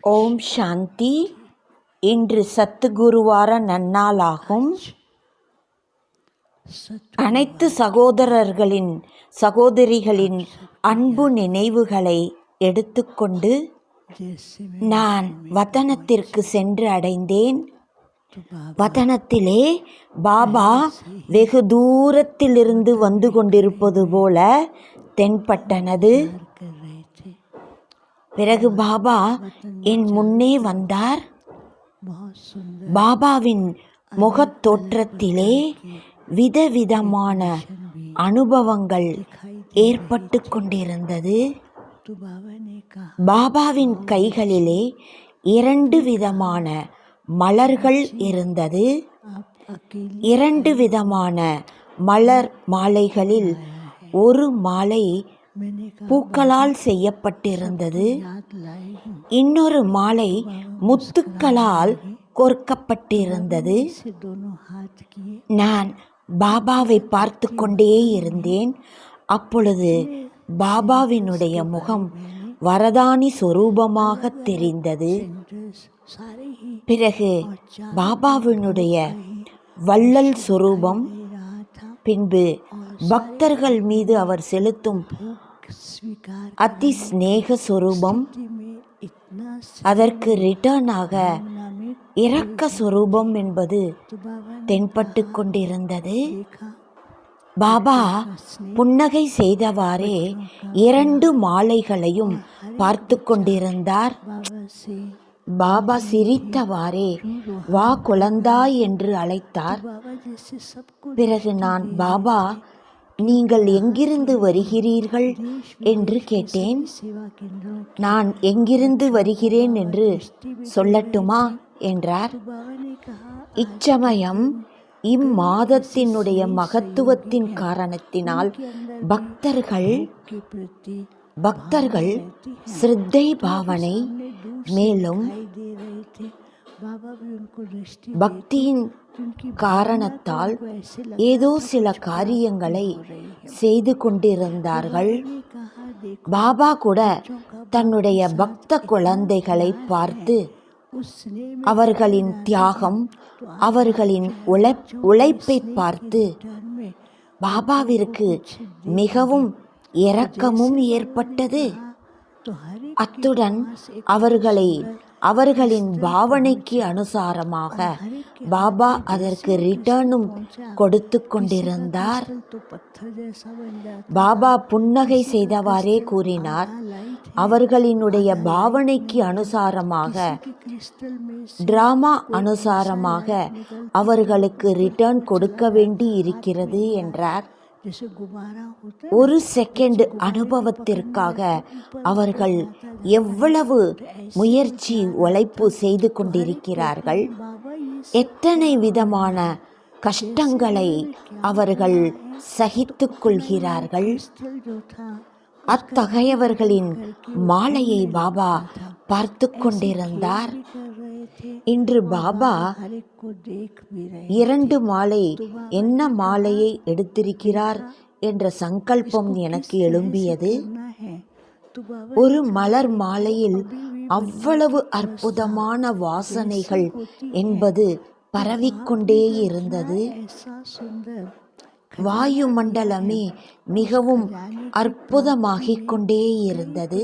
ஓம் சாந்தி. இன்று சத்குருவார நன்னாளாகும். அனைத்து சகோதரிகளின் அன்பு நினைவுகளை எடுத்துக்கொண்டு நான் வதனத்திற்கு சென்று அடைந்தேன். வதனத்திலே பாபா வெகு தூரத்திலிருந்து வந்து கொண்டிருப்பது போல தென்பட்டனது. பிறகு பாபா என் முன்னே வந்தார். பாபாவின் முகத் தோற்றத்திலே விதவிதமான அனுபவங்கள் ஏற்பட்டு கொண்டிருந்தது. பாபாவின் கைகளிலே 2 விதமான மலர்கள் இருந்தது. 2 விதமான மலர் மாலைகளில் ஒரு மாலை பூக்களால் செய்யப்பட்டிருந்தது. இன்னொரு மாலை முத்துக்களால் கோர்க்கப்பட்டிருந்தது. நான் பாபாவை பார்த்து கொண்டே இருந்தேன். அப்பொழுது பாபாவினுடைய முகம் வரதானி சொரூபமாக தெரிந்தது. பிறகு பாபாவினுடைய வள்ளல் சொரூபம், பின்பு பக்தர்கள் மீது அவர் செலுத்தும் அதி ஸ்நேக சொரூபம், அதற்கு ரிட்டர்னாக இரக்க சொரூபம் என்பது தென்பட்டு கொண்டிருந்தது. பாபா புன்னகை செய்தவாறே 2 மாலைகளையும் பார்த்து கொண்டிருந்தார். பாபா சிரித்தவாறே வா குழந்தாய் என்று அழைத்தார். பிறகு நான் பாபா நீங்கள் எங்கிருந்து வருகிறீர்கள் என்று கேட்டேன். நான் எங்கிருந்து வருகிறேன் என்று சொல்லட்டுமா என்றார். இச்சமயம் இம்மாதத்தினுடைய மகத்துவத்தின் காரணத்தினால் பக்தர்கள் ஸ்ரத்தை பாவனை, மேலும் பக்தியின் காரணத்தால் ஏதோ சில காரியங்களை செய்து கொண்டிருந்தார்கள். பாபா கூட தன்னுடைய பக்த குழந்தைகளை பார்த்து அவர்களின் தியாகம், அவர்களின் உழைப்பை பார்த்து பாபாவிற்கு மிகவும் இரக்கமும் ஏற்பட்டது. அத்துடன் அவர்களின் பாவனைக்கு அனுசாரமாக பாபா அதற்கு ரிட்டர்னும் கொடுத்து கொண்டிருந்தார். பாபா புன்னகை செய்தவாறே கூறினார், அவர்களினுடைய பாவனைக்கு அனுசாரமாக, டிராமா அனுசாரமாக அவர்களுக்கு ரிட்டர்ன் கொடுக்க வேண்டி இருக்கிறது என்றார். 1 செகண்ட் அனுபவத்திற்காக அவர்கள் எவ்வளவு முயற்சி உழைப்பு செய்து கொண்டிருக்கிறார்கள், எத்தனை விதமான கஷ்டங்களை அவர்கள் சகித்துக் கொள்கிறார்கள். அத்தகையவர்களின் மாலையை பாபா பார்த்து கொண்டிருந்தார். இன்று பாபா 2 மாலை, என்ன மாலையை எடுத்திருக்கிறார் என்ற சங்கல்பம் எனக்கு எழும்பியது. ஒரு மலர் மாலையில் அவ்வளவு அற்புதமான வாசனைகள் என்பது பரவிக்கொண்டே இருந்தது. வாயு மண்டலமே மிகவும் அற்புதமாகிக் கொண்டே இருந்தது.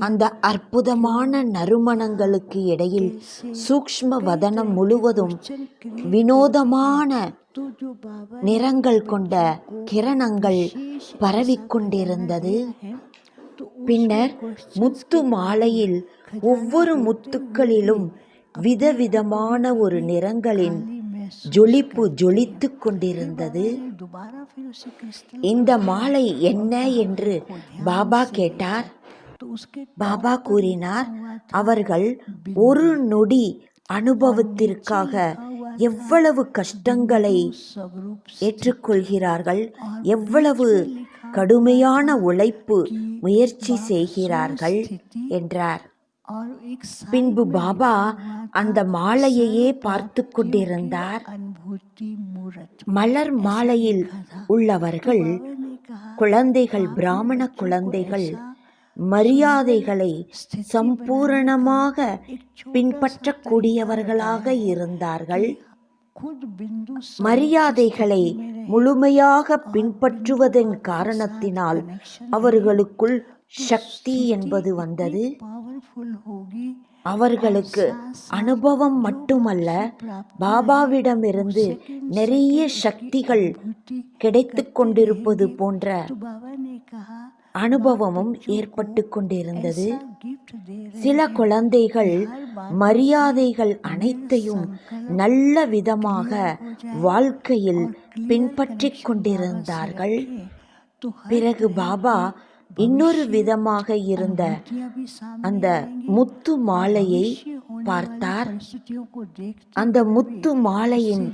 அந்த அற்புதமான நறுமணங்களுக்கு இடையில் சூக்ஷ்ம வதனம் முழுவதும் வினோதமான நிறங்கள் கொண்ட கிரணங்கள் பரவிக்கொண்டிருந்தது. பின்னர் முத்து மாலையில் ஒவ்வொரு முத்துக்களிலும் விதவிதமான ஒரு நிறங்களின் ஜொலிப்பு ஜொலித்துக் கொண்டிருந்தது. இந்த மாலை என்ன என்று பாபா கேட்டார். பாபா கூறினார், அவர்கள் 1 நொடி அனுபவத்திற்காக எவ்வளவு கஷ்டங்களை ஏற்றுக்கொள்கிறார்கள், எவ்வளவு கடுமையான உழைப்பு முயற்சி செய்கிறார்கள் என்றார். பின்பு பாபா அந்த மாலையையே பார்த்து கொண்டிருந்தார். மலர் மாலையில் உள்ளவர்கள் குழந்தைகள், பிராமண குழந்தைகள் மரியாதைகளை சம்பூரணமாக பின்பற்றக்கூடியவர்களாக இருந்தார்கள். மரியாதைகளை முழுமையாக பின்பற்றுவதன் காரணத்தினால் அவர்களுக்குள் சக்தி என்பது வந்தது. அவர்களுக்கு அனுபவம் மட்டுமல்ல, பாபாவிடமிருந்து நிறைய சக்திகள் கிடைத்து கொண்டிருப்பது போன்ற அனுபவமும் ஏற்பட்டு கொண்டிருந்தது. சில குழந்தைகள் மரியாதைகள் அனைத்தையும் நல்ல விதமாக வாழ்க்கையில் பின்பற்றிக் கொண்டிருந்தார்கள். பிறகு பாபா இன்னொரு விதமாக இருந்த அந்த முத்து மாலையை பார்த்தார். அந்த முத்து மாலையின்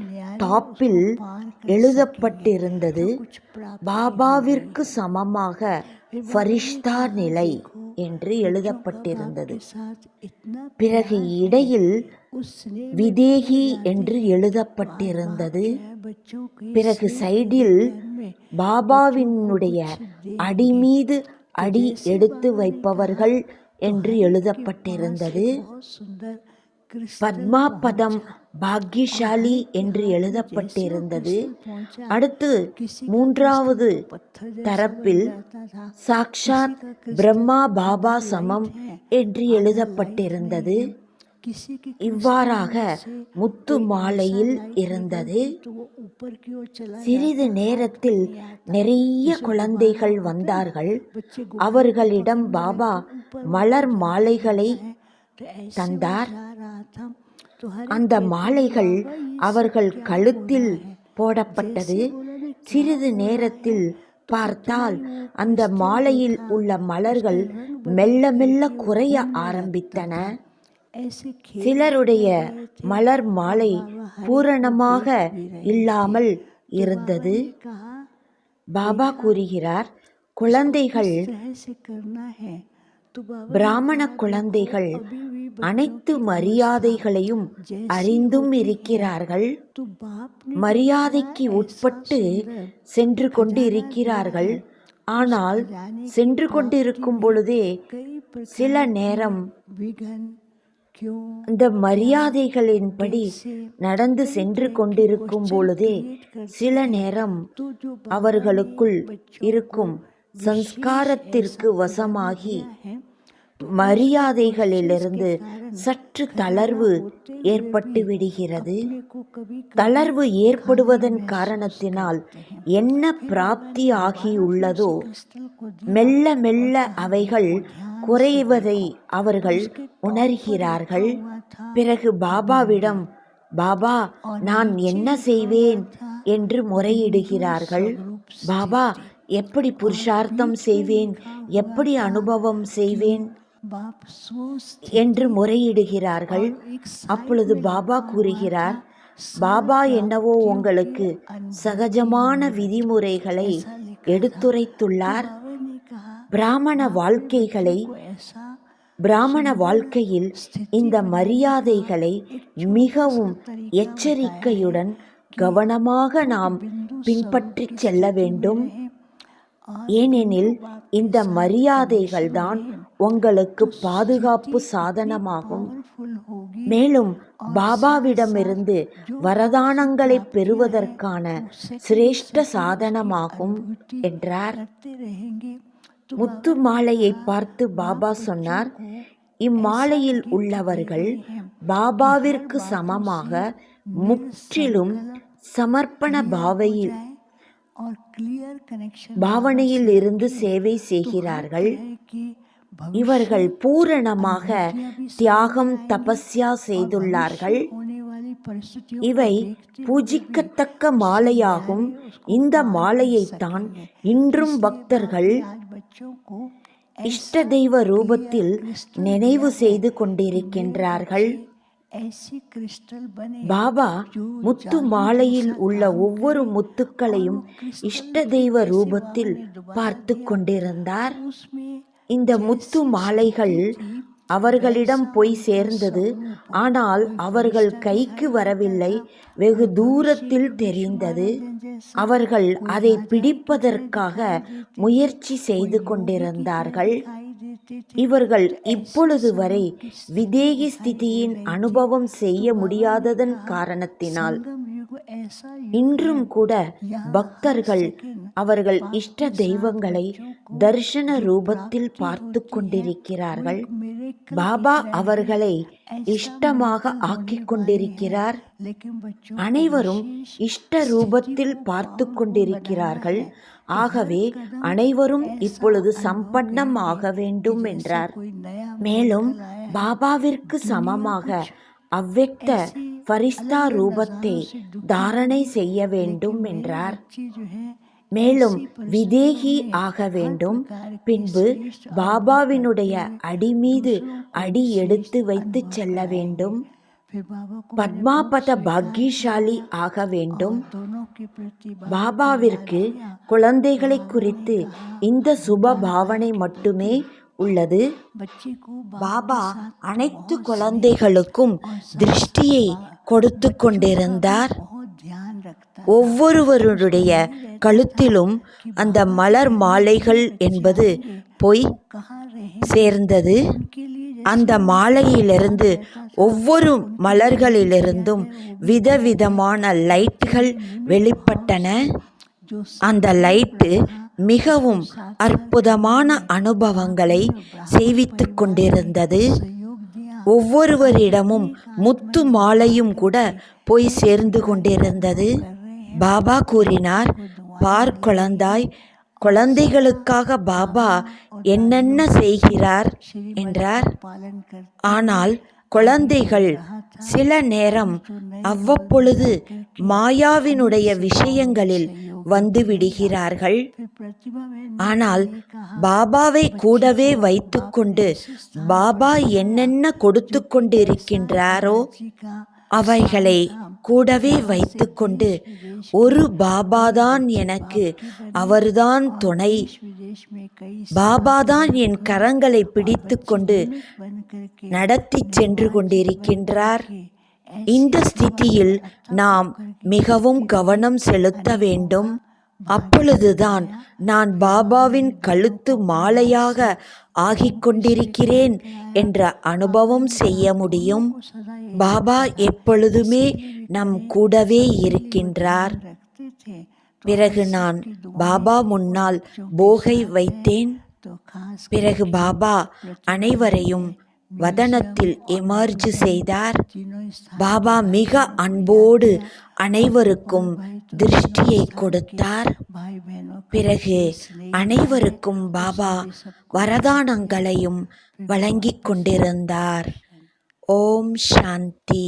டாப்பில் எழுதப்பட்டிருந்தது, பாபாவிற்கு சமமாக ஃபரிஷ்தா நிலை என்று எழுதப்பட்டிருந்தது. பிறகு இடையில் விதேகி என்று எழுதப்பட்டிருந்தது. பிறகு சைடில் பாபாவினுடைய அடி மீது அடி எடுத்து வைப்பவர்கள் என்று எழுதப்பட்டிருந்தது. பத்மாபதம் பாக்யசாலி என்று எழுதப்பட்டிருந்தது. அடுத்து மூன்றாவது தரப்பில் சாக்ஷாத் பிரம்மா பாபா சமம் என்று எழுதப்பட்டிருந்தது. இவ்வாறாக முத்து மாலையில் இருந்தது. சிறிது நேரத்தில் நிறைய குழந்தைகள் வந்தார்கள். அவர்களிடம் பாபா மலர் மாலைகளை தந்தார். அந்த மாலைகள் அவர்கள் கழுத்தில் போடப்பட்டது. சிறிது நேரத்தில் பார்த்தால் அந்த மாலையில் உள்ள மலர்கள் மெல்ல மெல்ல குறைய ஆரம்பித்தன. சிலருடைய மலர் மாலை பூரணமாக இல்லாமல் இருந்தது. பாபா கூறுகிறார், குழந்தைகள், பிராமண குழந்தைகள் அனைத்து மரியாதைகளையும் அறிந்தும் இருக்கிறார்கள். மரியாதைக்கு உட்பட்டு சென்று கொண்டு இருக்கிறார்கள். ஆனால் சென்று கொண்டிருக்கும் பொழுதே சில நேரம் இந்த மரியாதைகளின்படி நடந்து சென்று கொண்டிருக்கும் பொழுதே சில நேரம் அவர்களுக்குள் இருக்கும் சம்ஸ்காரத்திற்கு வசமாகி மரியாதைகளிலிருந்து சற்று தளர்வு ஏற்பட்டு விடுகிறது. தளர்வு ஏற்படுவதன் காரணத்தினால் என்ன பிராப்தி ஆகியுள்ளதோ மெல்ல மெல்ல அவைகள் குறைவதை அவர்கள் உணர்கிறார்கள். பிறகு பாபாவிடம், பாபா நான் என்ன செய்வேன் என்று முறையிடுகிறார்கள். பாபா எப்படி புருஷார்த்தம் செய்வேன், எப்படி அனுபவம் செய்வேன் என்று முறையிடுகிறார்கள். அப்பொழுது பாபா கூறுகிறார், பாபா என்னவோ உங்களுக்கு சகஜமான விதிமுறைகளை எடுத்துரைத்துள்ளார். பிராமண வாழ்க்கையில் இந்த மரியாதைகளை மிகவும் எச்சரிக்கையுடன் கவனமாக நாம் பின்பற்றி செல்ல வேண்டும். ஏனெனில் இந்த மரியாதைகள் தான் உங்களுக்கு பாதுகாப்பு சாதனமாகும். மேலும் பாபாவிடமிருந்து வரதானங்களை பெறுவதற்கான சிரேஷ்ட சாதனமாகும் என்றார். முத்து மாலையை பார்த்து பாபா சொன்னார், இம்மாலையில் உள்ளவர்கள் பாபாவிற்கு சமமாக முற்றிலும் சமர்ப்பண பாவனையில் இருந்து சேவை செய்கிறார்கள். இவர்கள் பூரணமாக தியாகம் தபஸ்யா செய்துள்ளார்கள். இவை பூஜிக்கத்தக்க மாலையாகும். இந்த மாலையைத்தான் இன்றும் பக்தர்கள் இஷ்ட தெய்வ ரூபத்தில் நினைவு செய்து கொண்டிருக்கின்றார்கள். பாபா முத்து மாலையில் உள்ள ஒவ்வொரு முத்துக்களையும் இஷ்ட தெய்வ ரூபத்தில் பார்த்து கொண்டிருந்தார். இந்த முத்து மாலைகள் அவர்களிடம் போய் சேர்ந்தது. ஆனால் அவர்கள் கைக்கு வரவில்லை, வெகு தூரத்தில் தெரிந்தது. அவர்கள் அதை பிடிப்பதற்காக முயற்சி செய்து கொண்டிருந்தார்கள். இவர்கள் இப்பொழுது வரை விதேகி ஸ்திதியின் அனுபவம் செய்ய முடியாததன் காரணத்தினால் இன்றும் கூட பக்தர்கள் அவர்கள் இஷ்ட தெய்வங்களை தரிசன ரூபத்தில் பார்த்து கொண்டிருக்கிறார்கள். பாபா அவர்களை இஷ்டமாக ஆக்கிக் கொண்டிருக்கிறார். அனைவரும் இஷ்ட ரூபத்தில் பார்த்து கொண்டிருக்கிறார்கள். ஆகவே அனைவரும் இப்பொழுது சம்பன்னம் ஆக வேண்டும் என்றார். மேலும் பாபாவிற்கு சமமாக அவ்வக்த ஃபரிஸ்தா ரூபத்தை தாரணை செய்ய வேண்டும் என்றார். மேலும் விதேகி ஆக வேண்டும். பின்பு பாபாவினுடைய அடி மீது அடி எடுத்து வைத்து செல்ல வேண்டும். பத்மாபத பாக்கியசாலி ஆக வேண்டும். பாபாவிற்கு குழந்தைகளை குறித்து இந்த சுப பாவனை மட்டுமே உள்ளது. பாபா அனைத்து குழந்தைகளுக்கும் திருஷ்டியை கொடுத்து கொண்டிருந்தார். ஒவ்வொருவருடைய கழுத்திலும் அந்த மலர் மாலைகள் என்பது போய் சேர்ந்தது. அந்த மாலையிலிருந்து ஒவ்வொரு மலர்களிலிருந்தும் விதவிதமான லைட்கள் வெளிப்பட்டன. அந்த லைட்டு மிகவும் அற்புதமான அனுபவங்களை செய்வித்து கொண்டிருந்தது. ஒவ்வொருவரிடமும் முத்து மாலையும் கூட போய் சேர்ந்து கொண்டிருந்தது. பாபா கூறினார், பார் குழந்தாய், குழந்தைகளுக்காக பாபா என்னென்ன செய்கிறார் என்றார். ஆனால் குழந்தைகள் சில நேரம் அவ்வப்பொழுது மாயாவினுடைய விஷயங்களில் வந்து விடுகிறார்கள். ஆனால் பாபாவை கூடவே வைத்துக்கொண்டு பாபா என்னென்ன கொடுத்து கொண்டிருக்கின்றாரோ அவைகளை கூடவே வைத்துக்கொண்டு ஒரு பாபாதான் எனக்கு, அவர்தான் துணை, பாபாதான் என் கரங்களை பிடித்து கொண்டு நடத்தி சென்று கொண்டிருக்கின்றார். இந்த ஸ்திதியில் நாம் மிகவும் கவனம் செலுத்த வேண்டும். அப்பொழுதுதான் நான் பாபாவின் கழுத்து மாலையாக ஆகிக் கொண்டிருக்கிறேன் என்ற அனுபவம் செய்ய முடியும். பாபா எப்பொழுதுமே நம் கூடவே இருக்கின்றார். பிறகு நான் பாபா முன்னால் போகை வைத்தேன். பிறகு பாபா அனைவரையும் வதனத்தில் எமர்ஜ் செய்தார். பாபா மிக அன்போடு அனைவருக்கும் திருஷ்டியை கொடுத்தார். பிறகு அனைவருக்கும் பாபா வரதானங்களையும் வழங்கிக் கொண்டிருந்தார். ஓம் சாந்தி.